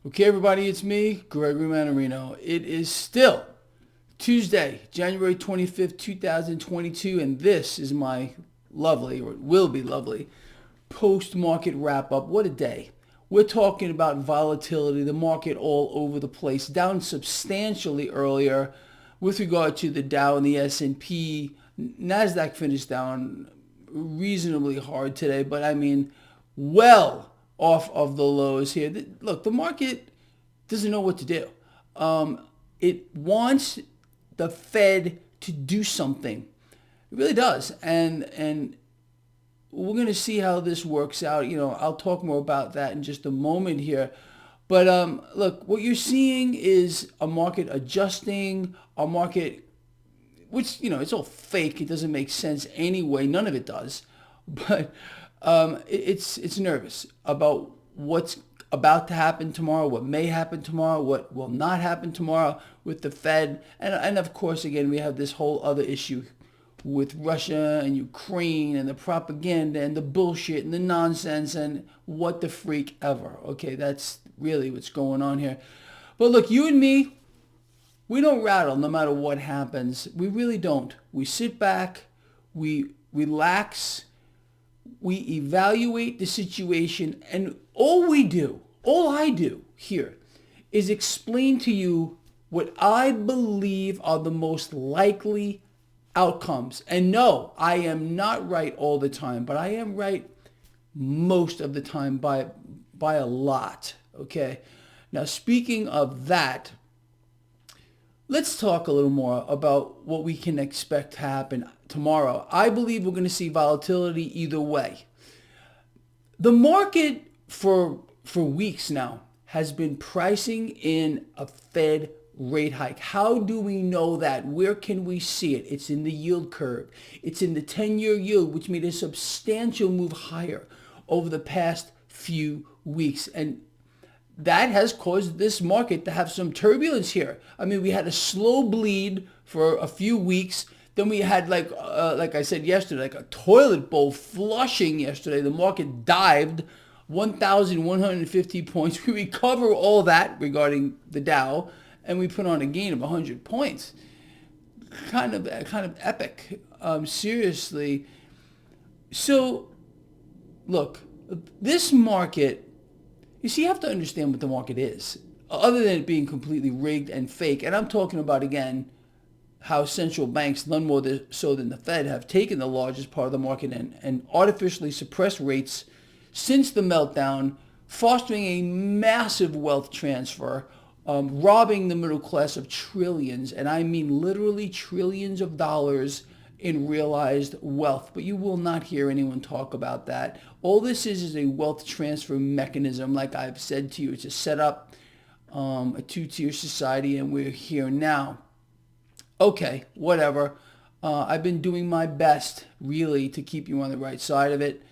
Okay, everybody, it's me, Gregory Mannarino. It is still Tuesday, January 25th, 2022, and this is my lovely, or it will be lovely, post-market wrap-up. What a day. We're talking about volatility, the market all over the place, down substantially earlier with regard to the Dow and the S&P. NASDAQ finished down reasonably hard today, but I mean, well off of the lows here. Look, the market doesn't know what to do. It wants the Fed to do something. It really does. And we're going to see how this works out. I'll talk more about that in just a moment here. But look, what you're seeing is a market adjusting, a market, which, it's all fake. It doesn't make sense anyway. None of it does. But it's nervous about what's about to happen tomorrow, what may happen tomorrow, what will not happen tomorrow with the Fed. And of course, again, we have this whole other issue with Russia and Ukraine and the propaganda and the bullshit and the nonsense and what the freak ever. Okay, that's really what's going on here. But look, you and me, we don't rattle no matter what happens. We really don't. We sit back, we relax, we evaluate the situation, and all I do here is explain to you what I believe are the most likely outcomes. And no, I am not right all the time, but I am right most of the time by a lot. Okay. Now, speaking of that, let's talk a little more about what we can expect to happen tomorrow. I believe we're going to see volatility either way. The market for weeks now has been pricing in a Fed rate hike. How do we know that? Where can we see it? It's in the yield curve. It's in the 10-year yield, which made a substantial move higher over the past few weeks. And that has caused this market to have some turbulence here. I mean, we had a slow bleed for a few weeks. Then we had, like I said yesterday, like a toilet bowl flushing yesterday. The market dived 1,150 points. We recover all that regarding the Dow, and we put on a gain of 100 points. Kind of epic, seriously. So, look, this market, you see, you have to understand what the market is, other than it being completely rigged and fake. And I'm talking about, again, how central banks, none more so than the Fed, have taken the largest part of the market and artificially suppressed rates since the meltdown, fostering a massive wealth transfer, robbing the middle class of trillions, and I mean literally trillions of dollars in realized wealth. But you will not hear anyone talk about that. All this is a wealth transfer mechanism. Like I've said to you, it's a setup, a two-tier society, and we're here now. Okay, whatever. I've been doing my best, really, to keep you on the right side of it.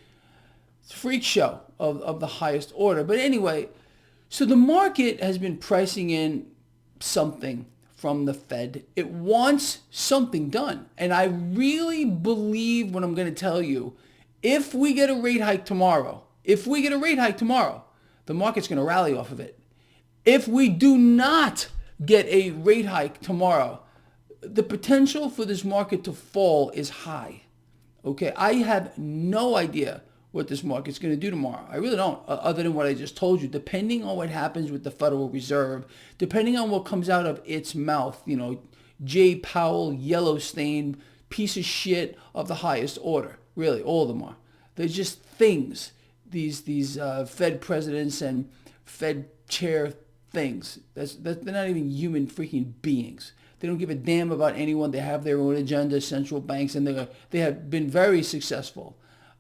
It's a freak show of the highest order. But anyway, so the market has been pricing in something from the Fed. It wants something done. And I really believe what I'm going to tell you. If we get a rate hike tomorrow, the market's going to rally off of it. If we do not get a rate hike tomorrow, the potential for this market to fall is high. Okay, I have no idea what this market's going to do tomorrow. I really don't, other than what I just told you. Depending on what happens with the Federal Reserve, depending on what comes out of its mouth, Jay Powell, Yellowstain, piece of shit of the highest order. Really, all of them are. They're just things. These Fed presidents and Fed chair things. They're not even human freaking beings. They don't give a damn about anyone. They have their own agenda, central banks, and they have been very successful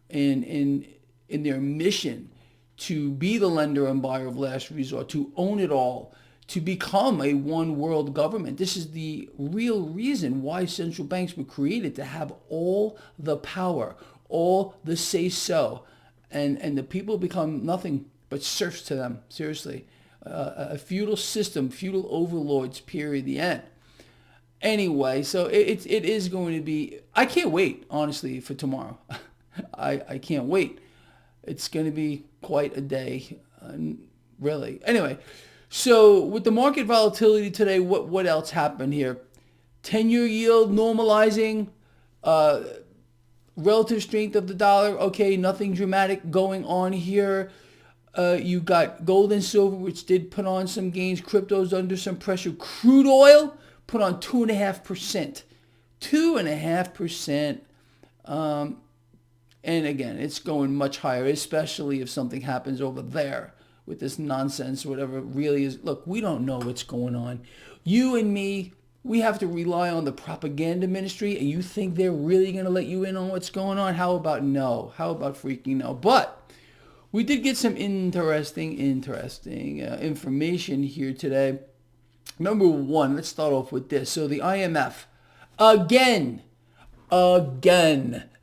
in their mission to be the lender and buyer of last resort, to own it all, to become a one world government. This is the real reason why central banks were created, to have all the power, all the say-so, and the people become nothing but serfs to them. Seriously, a feudal system, feudal overlords, period, the end. Anyway, so it is going to be, I can't wait, honestly, for tomorrow. I can't wait. It's going to be quite a day, really. Anyway, So with the market volatility today, what else happened here? 10-year yield normalizing, uh, relative strength of the dollar. Okay, nothing dramatic going on here. You got gold and silver, which did put on some gains. Crypto's under some pressure. Crude oil put on 2.5%. 2.5%. And again, it's going much higher, especially if something happens over there with this nonsense, whatever it really is. Look, we don't know what's going on. You and me, we have to rely on the propaganda ministry, and you think they're really going to let you in on what's going on? How about no? How about freaking no? But we did get some interesting information here today. Number one, let's start off with this. So the IMF, again,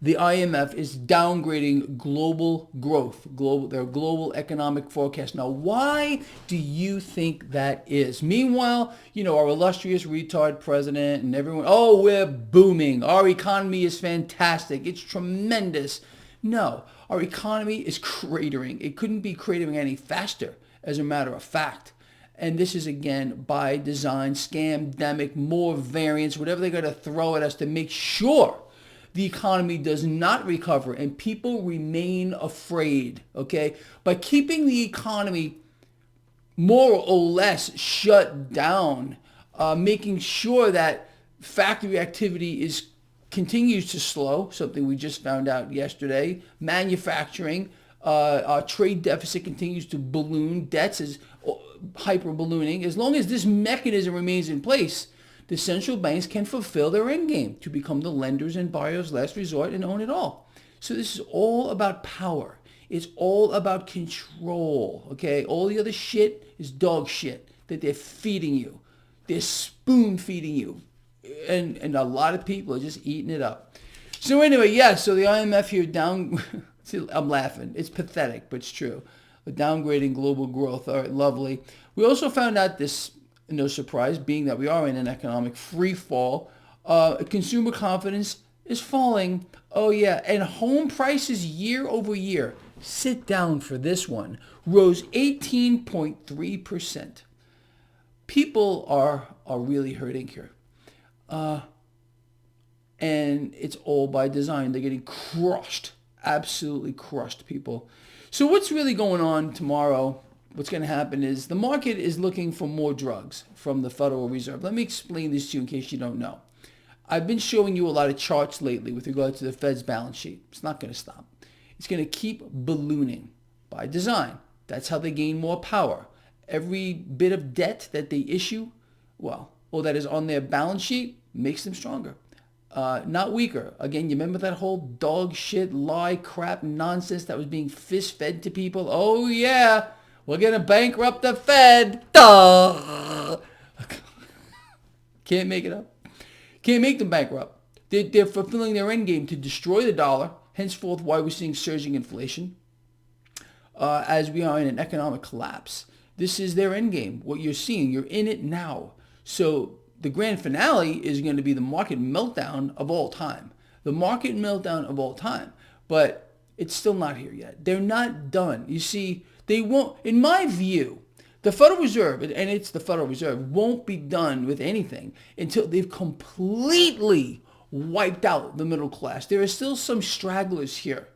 the IMF is downgrading global growth, their global economic forecast. Now, why do you think that is? Meanwhile, our illustrious retard president and everyone, oh, we're booming. Our economy is fantastic. It's tremendous. No, our economy is cratering. It couldn't be cratering any faster, as a matter of fact. And this is, again, by design, scamdemic, more variants, whatever they got to throw at us to make sure the economy does not recover and people remain afraid, okay? By keeping the economy more or less shut down, making sure that factory activity continues to slow, something we just found out yesterday. Manufacturing, our trade deficit continues to balloon. Debts is hyper ballooning. As long as this mechanism remains in place, the central banks can fulfill their end game to become the lenders and buyers last resort and own it all. So this is all about power. It's all about control, okay? All the other shit is dog shit that they're feeding you. They're spoon feeding you. And a lot of people are just eating it up. So anyway, so the IMF here see, I'm laughing. It's pathetic, but it's true. Downgrading global growth. All right, lovely. We also found out this, no surprise, being that we are in an economic free fall. Consumer confidence is falling. Oh yeah, and home prices year over year, sit down for this one, rose 18.3%. People are really hurting here. And it's all by design. They're getting crushed, absolutely crushed, people. So what's really going on tomorrow? What's going to happen is the market is looking for more drugs from the Federal Reserve. Let me explain this to you in case you don't know. I've been showing you a lot of charts lately with regard to the Fed's balance sheet. It's not going to stop. It's going to keep ballooning by design. That's how they gain more power. Every bit of debt that they issue, or that is on their balance sheet, makes them stronger. Not weaker. Again, you remember that whole dog shit, lie, crap, nonsense that was being fist-fed to people? Oh, yeah, we're going to bankrupt the Fed. Duh. Can't make it up. Can't make them bankrupt. They're fulfilling their end game to destroy the dollar, henceforth why we're seeing surging inflation as we are in an economic collapse. This is their end game. What you're seeing, you're in it now. So the grand finale is going to be the market meltdown of all time. The market meltdown of all time. But it's still not here yet. They're not done. You see, they won't, in my view, the Federal Reserve, and it's the Federal Reserve, won't be done with anything until they've completely wiped out the middle class. There are still some stragglers here.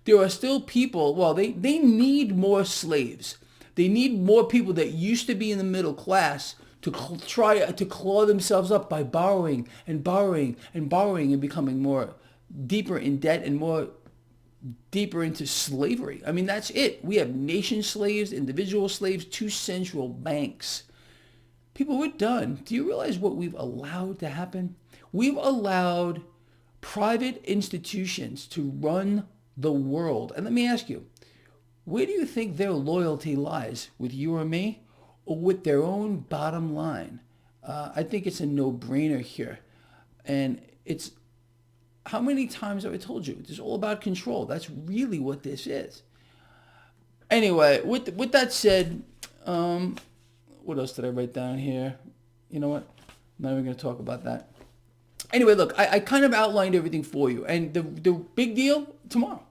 There are still people, they need more slaves. They need more people that used to be in the middle class to try to claw themselves up by borrowing and borrowing and borrowing and becoming more deeper in debt and more deeper into slavery. I mean, that's it. We have nation slaves, individual slaves, two central banks. People, we're done. Do you realize what we've allowed to happen? We've allowed private institutions to run the world. And let me ask you, where do you think their loyalty lies? With you or me? Or with their own bottom line? I think it's a no-brainer here. And it's, how many times have I told you? It's all about control. That's really what this is. Anyway, with that said, what else did I write down here? You know what? I'm not even going to talk about that. Anyway, look, I kind of outlined everything for you. And the big deal, tomorrow.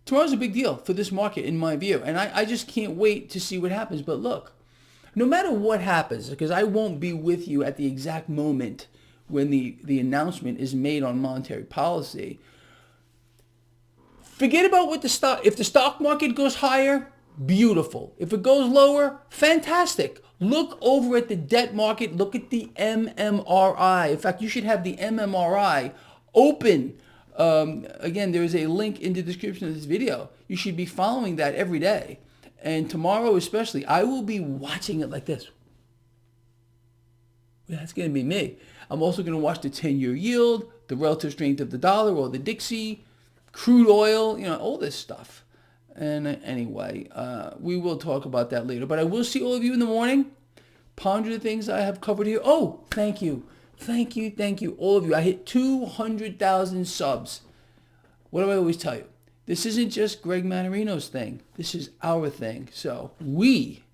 Tomorrow's a big deal for this market, in my view. And I just can't wait to see what happens. But look, no matter what happens, because I won't be with you at the exact moment when the announcement is made on monetary policy. Forget about what the stock, if the stock market goes higher, beautiful. If it goes lower, fantastic. Look over at the debt market, look at the MMRI. In fact, you should have the MMRI open. Again, there is a link in the description of this video. You should be following that every day. And tomorrow especially, I will be watching it like this. That's going to be me. I'm also going to watch the 10-year yield, the relative strength of the dollar or the Dixie, crude oil, all this stuff. And anyway, we will talk about that later. But I will see all of you in the morning. Ponder the things I have covered here. Oh, thank you. Thank you, all of you. I hit 200,000 subs. What do I always tell you? This isn't just Greg Mannarino's thing. This is our thing. So we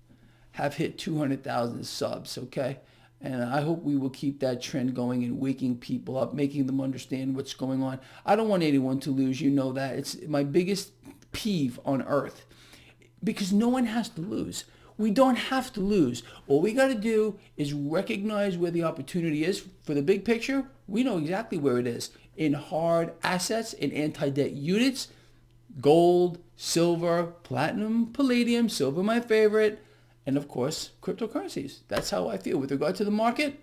have hit 200,000 subs, okay? And I hope we will keep that trend going and waking people up, making them understand what's going on. I don't want anyone to lose. You know that. It's my biggest peeve on earth because no one has to lose. We don't have to lose. All we got to do is recognize where the opportunity is. For the big picture, we know exactly where it is. In hard assets, in anti-debt units, gold, silver, platinum, palladium, silver my favorite, and of course, cryptocurrencies. That's how I feel with regard to the market.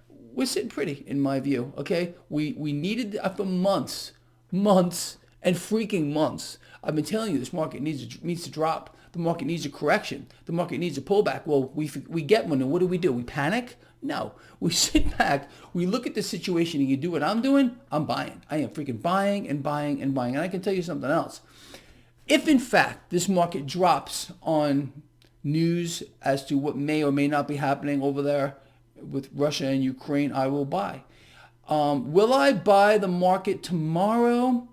We're sitting pretty, in my view, okay? We needed, after months, and freaking months, I've been telling you this market needs to drop. The market needs a correction. The market needs a pullback. Well, we get one, and what do? We panic? No. We sit back, we look at the situation, and you do what I'm doing, I'm buying. I am freaking buying and buying and buying. And I can tell you something else. If, in fact, this market drops on news as to what may or may not be happening over there with Russia and Ukraine, I will buy. Will I buy the market tomorrow?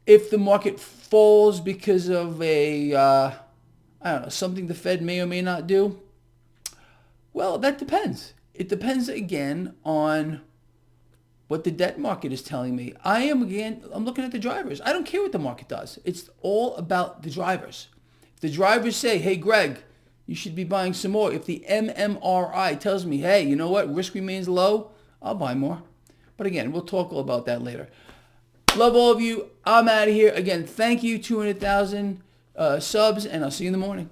If the market falls because of I don't know, something the Fed may or may not do, well, that depends. It depends again on what the debt market is telling me. I'm looking at the drivers. I don't care what the market does. It's all about the drivers. If the drivers say, hey, Greg, you should be buying some more. If the MMRI tells me, hey, you know what, risk remains low, I'll buy more. But again, we'll talk all about that later. Love all of you. I'm out of here. Again, thank you, 200,000 subs, and I'll see you in the morning.